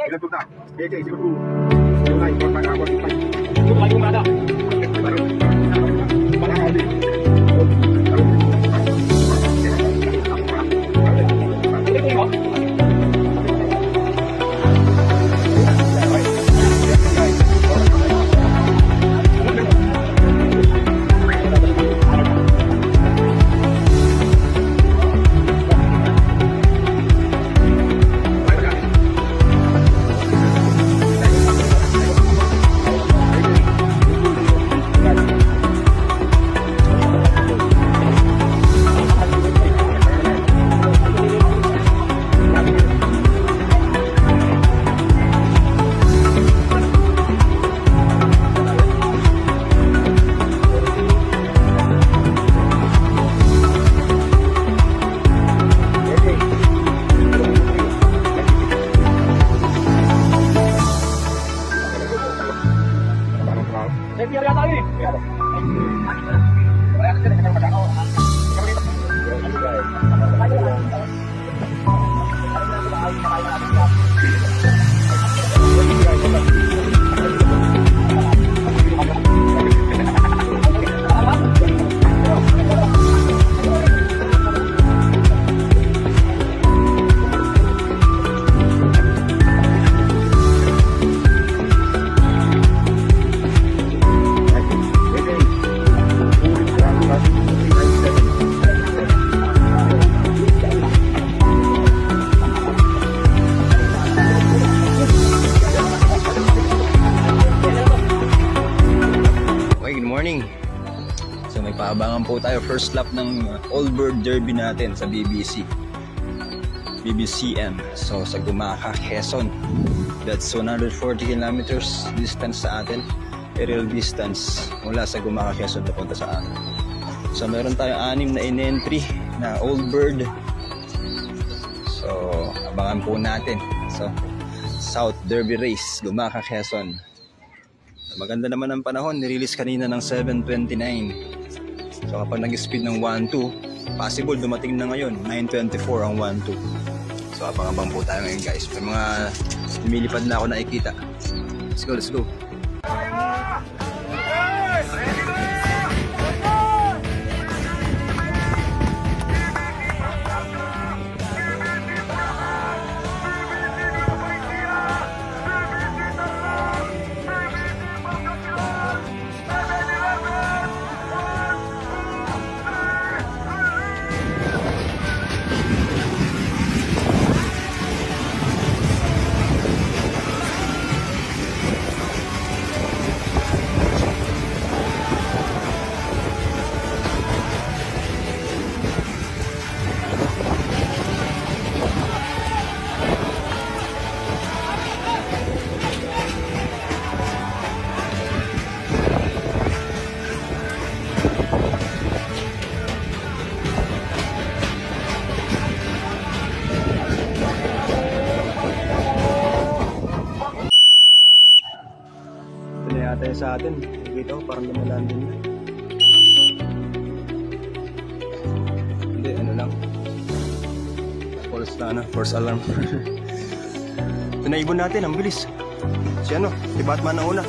Ilan tuta? KK, siguro po. Yung na, yung pag-ako. Siguro kayo umada. Malakabi. So may paabangan po tayo, first lap ng Old Bird Derby natin sa BBCM. So sa Gumaka, Quezon. That's 140 kilometers distance sa atin. Aerial distance mula sa Gumaka, Quezon papunta sa atin. So meron tayong 6 na in-entry na Old Bird. So abangan po natin. So South Derby Race, Gumaka, Quezon. Maganda naman ang panahon, nirelease kanina ng 7:29. So kapag nag-speed ng 1.2, possible dumating na ngayon, 9:24 ang 1.2. So abang-abang po tayo ngayon guys. May mga lumilipad na ako nakikita. Let's go, let's go. Tayo sa atin dito, parang lumalaan din. Hindi, ano lang, false alarm. Tinaibon natin, ang bilis. Si ano, si Batman na una.